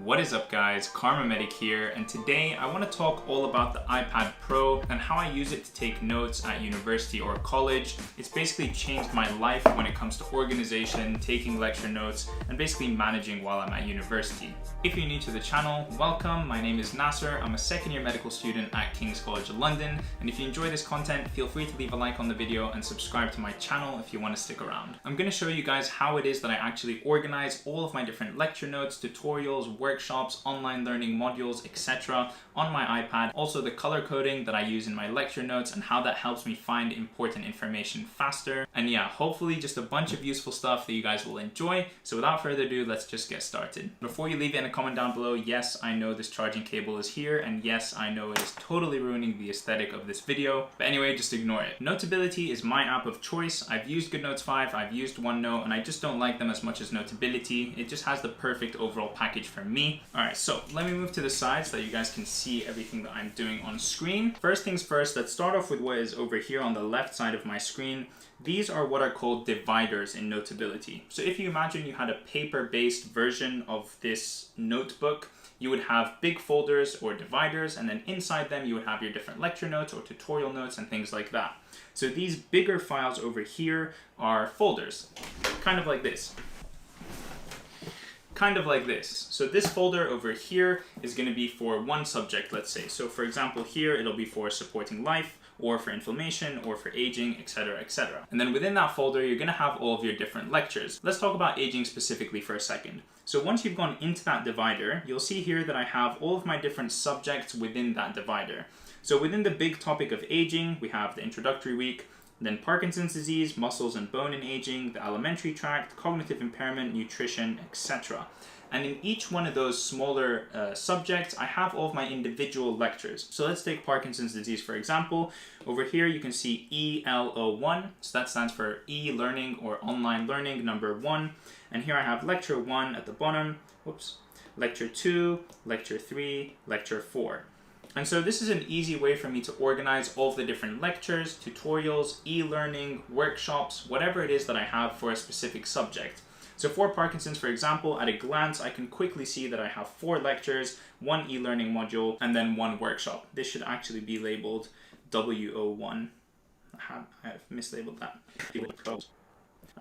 What is up guys, Karma Medic here, and today I want to talk all about the iPad Pro and how I use it to take notes at university or college. It's basically changed my life when it comes to organization, taking lecture notes, and basically managing while I'm at university. If you're new to the channel, welcome. My name is Nasser. I'm a second year medical student at King's College London, and if you enjoy this content, feel free to leave a like on the video and subscribe to my channel if you want to stick around. I'm going to show you guys how it is that I actually organize all of my different lecture notes, tutorials, workshops, online learning modules, etc. on my iPad. Also the color coding that I use in my lecture notes and how that helps me find important information faster. And yeah, hopefully just a bunch of useful stuff that you guys will enjoy. So without further ado, let's just get started. Before you leave it in a comment down below, yes, I know this charging cable is here, and yes, I know it is totally ruining the aesthetic of this video. But anyway, just ignore it. Notability is my app of choice. I've used GoodNotes 5, I've used OneNote, and I just don't like them as much as Notability. It just has the perfect overall package for me. Alright, so let me move to the side so that you guys can see everything that I'm doing on screen. First things first, let's start off with what is over here on the left side of my screen. These are what are called dividers in Notability. So if you imagine you had a paper-based version of this notebook, you would have big folders or dividers, and then inside them you would have your different lecture notes or tutorial notes and things like that. So these bigger files over here are folders, kind of like this. So this folder over here is going to be for one subject, let's say. So for example, here it'll be for supporting life, or for inflammation, or for aging, etc., etc. And then within that folder, you're going to have all of your different lectures. Let's talk about aging specifically for a second. So once you've gone into that divider, you'll see here that I have all of my different subjects within that divider. So within the big topic of aging, we have the introductory week, then Parkinson's disease, muscles and bone in aging, the alimentary tract, cognitive impairment, nutrition, etc. And in each one of those smaller subjects, I have all of my individual lectures. So let's take Parkinson's disease, for example. Over here, you can see ELO1. So that stands for e-learning or online learning number 1. And here I have lecture 1 at the bottom. Whoops. Lecture 2, lecture 3, lecture 4. And so this is an easy way for me to organize all of the different lectures, tutorials, e-learning, workshops, whatever it is that I have for a specific subject. So for Parkinson's, for example, at a glance, I can quickly see that I have 4 lectures, 1 e-learning module, and then 1 workshop. This should actually be labeled W01. I've mislabeled that.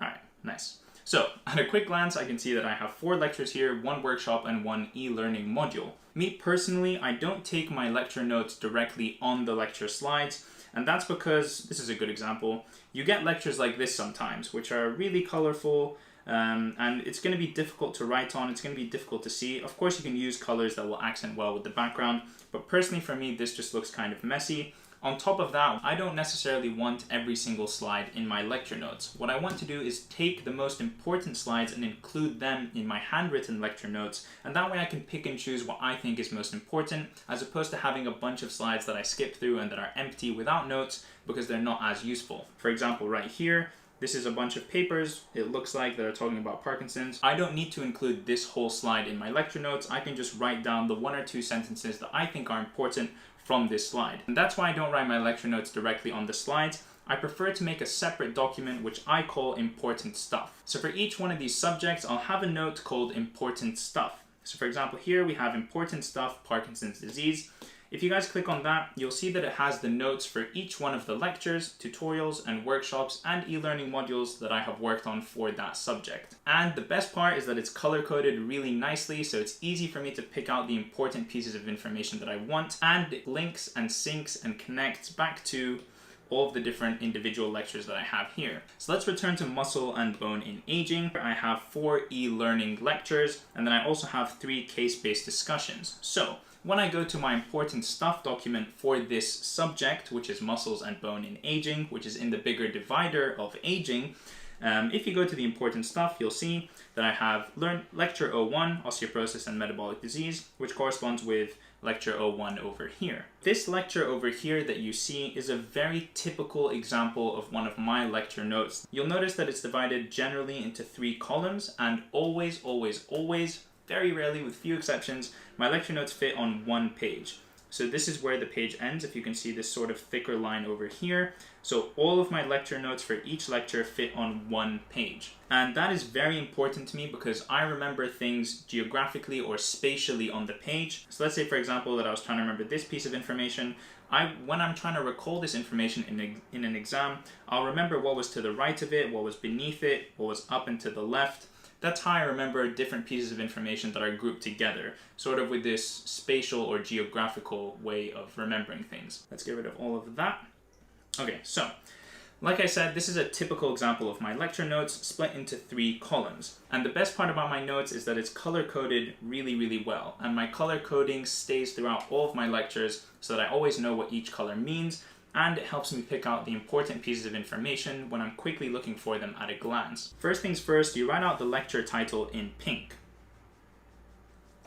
Alright, nice. So at a quick glance, I can see that I have 4 lectures here, 1 workshop, and 1 e-learning module. Me personally, I don't take my lecture notes directly on the lecture slides, and that's because, this is a good example, you get lectures like this sometimes, which are really colorful, and it's going to be difficult to write on, it's going to be difficult to see. Of course, you can use colors that will accent well with the background, but personally for me, this just looks kind of messy. On top of that, I don't necessarily want every single slide in my lecture notes. What I want to do is take the most important slides and include them in my handwritten lecture notes, and that way I can pick and choose what I think is most important, as opposed to having a bunch of slides that I skip through and that are empty without notes because they're not as useful. For example, right here, this is a bunch of papers, it looks like, that are talking about Parkinson's. I don't need to include this whole slide in my lecture notes. I can just write down the 1 or 2 sentences that I think are important from this slide. And that's why I don't write my lecture notes directly on the slides. I prefer to make a separate document which I call important stuff. So for each one of these subjects, I'll have a note called important stuff. So for example, here we have important stuff, Parkinson's disease. If you guys click on that, you'll see that it has the notes for each one of the lectures, tutorials, and workshops, and e-learning modules that I have worked on for that subject. And the best part is that it's color-coded really nicely, so it's easy for me to pick out the important pieces of information that I want, and it links and syncs and connects back to all of the different individual lectures that I have here. So let's return to muscle and bone in aging. I have 4 e-learning lectures, and then I also have 3 case-based discussions. So when I go to my important stuff document for this subject, which is muscles and bone in aging, which is in the bigger divider of aging, if you go to the important stuff, you'll see that I have lecture 01, osteoporosis and metabolic disease, which corresponds with lecture 01 over here. This lecture over here that you see is a very typical example of one of my lecture notes. You'll notice that it's divided generally into 3 columns, and always, very rarely with few exceptions, my lecture notes fit on 1 page. So this is where the page ends. If you can see this sort of thicker line over here. So all of my lecture notes for each lecture fit on one page. And that is very important to me because I remember things geographically or spatially on the page. So let's say, for example, that I was trying to remember this piece of information. When I'm trying to recall this information in an exam, I'll remember what was to the right of it, what was beneath it, what was up and to the left. That's how I remember different pieces of information that are grouped together, sort of with this spatial or geographical way of remembering things. Let's get rid of all of that. Okay, so like I said, this is a typical example of my lecture notes split into 3 columns. And the best part about my notes is that it's color-coded really, really well. And my color coding stays throughout all of my lectures so that I always know what each color means, and it helps me pick out the important pieces of information when I'm quickly looking for them at a glance. First things first, you write out the lecture title in pink.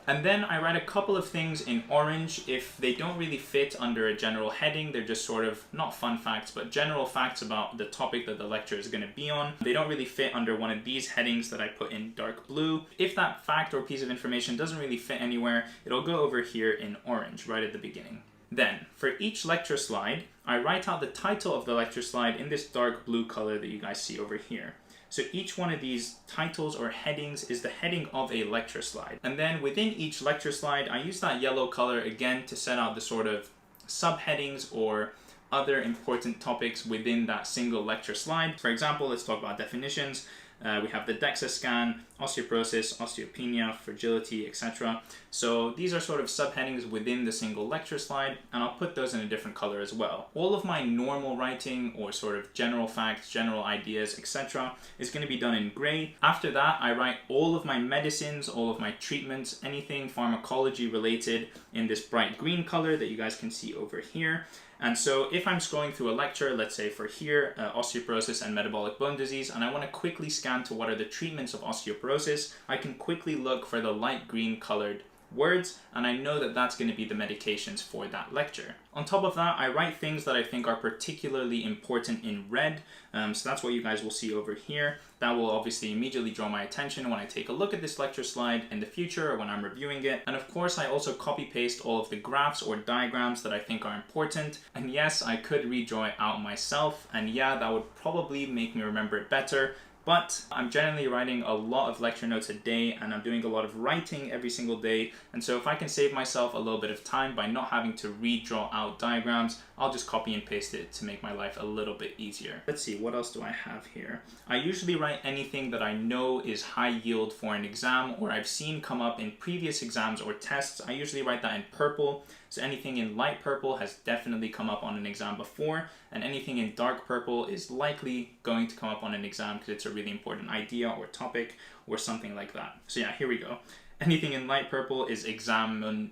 And then I write a couple of things in orange. If they don't really fit under a general heading, they're just sort of, not fun facts, but general facts about the topic that the lecture is going to be on. They don't really fit under one of these headings that I put in dark blue. If that fact or piece of information doesn't really fit anywhere, it'll go over here in orange, right at the beginning. Then, for each lecture slide, I write out the title of the lecture slide in this dark blue color that you guys see over here. So each one of these titles or headings is the heading of a lecture slide. And then within each lecture slide, I use that yellow color again to set out the sort of subheadings or other important topics within that single lecture slide. For example, let's talk about definitions. We have the DEXA scan, osteoporosis, osteopenia, fragility, etc. So these are sort of subheadings within the single lecture slide, and I'll put those in a different color as well. All of my normal writing or sort of general facts, general ideas, etc. is going to be done in gray. After that, I write all of my medicines, all of my treatments, anything pharmacology related in this bright green color that you guys can see over here. And so if I'm scrolling through a lecture, let's say for here, osteoporosis and metabolic bone disease, and I want to quickly scan to what are the treatments of osteoporosis, I can quickly look for the light green colored words, and I know that that's going to be the medications for that lecture. On top of that, I write things that I think are particularly important in red, so that's what you guys will see over here. That will obviously immediately draw my attention when I take a look at this lecture slide in the future or when I'm reviewing it. And of course, I also copy paste all of the graphs or diagrams that I think are important. And yes, I could redraw it out myself, and yeah, that would probably make me remember it better. But I'm generally writing a lot of lecture notes a day, and I'm doing a lot of writing every single day. And so if I can save myself a little bit of time by not having to redraw out diagrams, I'll just copy and paste it to make my life a little bit easier. Let's see, what else do I have here? I usually write anything that I know is high yield for an exam or I've seen come up in previous exams or tests. I usually write that in purple. So anything in light purple has definitely come up on an exam before, and anything in dark purple is likely going to come up on an exam because it's a really important idea or topic or something like that. So yeah, here we go. Anything in light purple is examinable,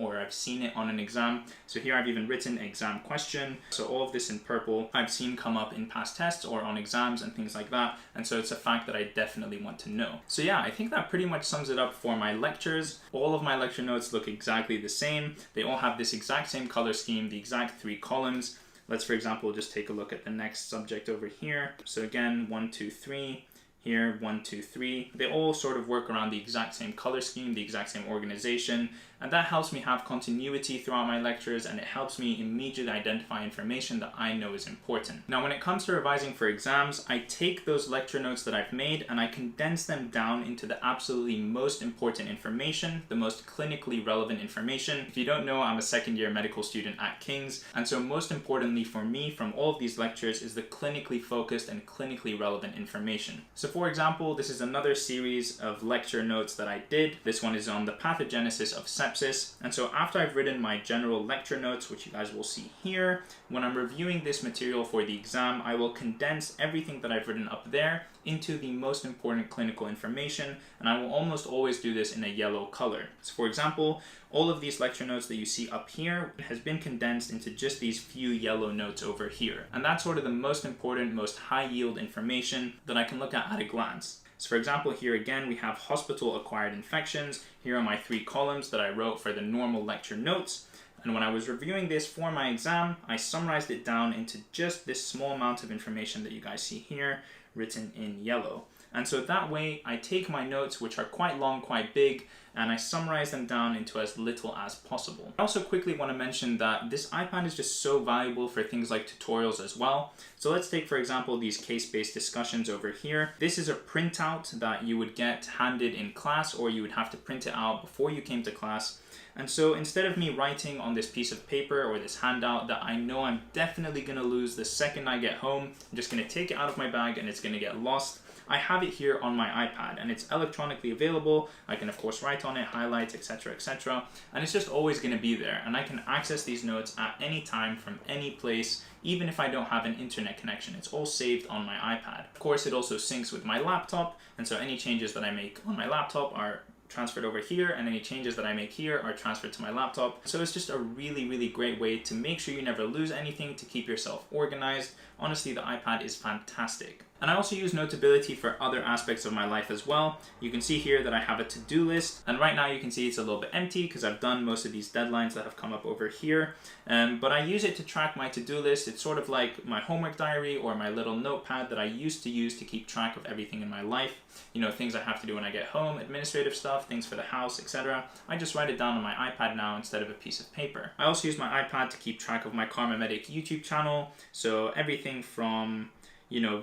or I've seen it on an exam. So here I've even written exam question. So all of this in purple I've seen come up in past tests or on exams and things like that. And so it's a fact that I definitely want to know. So yeah, I think that pretty much sums it up for my lectures. All of my lecture notes look exactly the same. They all have this exact same color scheme, the exact 3 columns. Let's, for example, just take a look at the next subject over here. So again, 1, 2, 3. Here, 1, 2, 3. They all sort of work around the exact same color scheme, the exact same organization, and that helps me have continuity throughout my lectures, and it helps me immediately identify information that I know is important. Now, when it comes to revising for exams, I take those lecture notes that I've made and I condense them down into the absolutely most important information, the most clinically relevant information. If you don't know, I'm a second-year medical student at King's, and so most importantly for me from all of these lectures is the clinically focused and clinically relevant information. So for example, this is another series of lecture notes that I did. This one is on the pathogenesis of sepsis. And so after I've written my general lecture notes, which you guys will see here, when I'm reviewing this material for the exam, I will condense everything that I've written up there into the most important clinical information, and I will almost always do this in a yellow color. So for example, all of these lecture notes that you see up here has been condensed into just these few yellow notes over here. And that's sort of the most important, most high yield information that I can look at a glance. So for example, here again, we have hospital-acquired infections. Here are my 3 columns that I wrote for the normal lecture notes. And when I was reviewing this for my exam, I summarized it down into just this small amount of information that you guys see here, written in yellow. And so that way I take my notes, which are quite long, quite big, and I summarize them down into as little as possible. I also quickly want to mention that this iPad is just so valuable for things like tutorials as well. So let's take, for example, these case-based discussions over here. This is a printout that you would get handed in class, or you would have to print it out before you came to class. And so instead of me writing on this piece of paper or this handout that I know I'm definitely going to lose the second I get home, I'm just going to take it out of my bag and it's going to get lost. I have it here on my iPad and it's electronically available. I can of course write on it, highlight, etc., etc. And it's just always going to be there, and I can access these notes at any time from any place, even if I don't have an internet connection. It's all saved on my iPad. Of course, it also syncs with my laptop, and so any changes that I make on my laptop are transferred over here, and any changes that I make here are transferred to my laptop. So it's just a really, really great way to make sure you never lose anything, to keep yourself organized. Honestly, the iPad is fantastic. And I also use Notability for other aspects of my life as well. You can see here that I have a to-do list, and right now you can see it's a little bit empty because I've done most of these deadlines that have come up over here. But I use it to track my to-do list. It's sort of like my homework diary or my little notepad that I used to use to keep track of everything in my life. You know, things I have to do when I get home, administrative stuff, things for the house, etc. I just write it down on my iPad now instead of a piece of paper. I also use my iPad to keep track of my Karma Medic YouTube channel. So everything from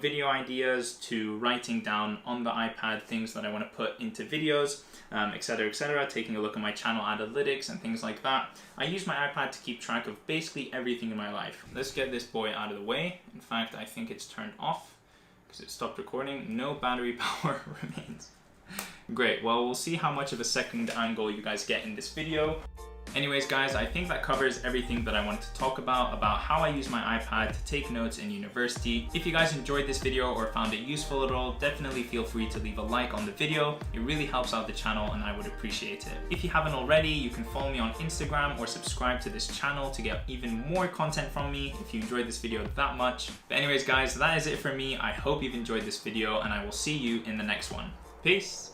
video ideas to writing down on the iPad things that I want to put into videos, etc., etc., taking a look at my channel analytics and things like that. I use my iPad to keep track of basically everything in my life. Let's get this boy out of the way. In fact, I think it's turned off because it stopped recording. No battery power remains. Great, well, we'll see how much of a second angle you guys get in this video. Anyways guys, I think that covers everything that I wanted to talk about how I use my iPad to take notes in university. If you guys enjoyed this video or found it useful at all, definitely feel free to leave a like on the video. It really helps out the channel and I would appreciate it. If you haven't already, you can follow me on Instagram or subscribe to this channel to get even more content from me if you enjoyed this video that much. But anyways guys, that is it for me. I hope you've enjoyed this video and I will see you in the next one. Peace!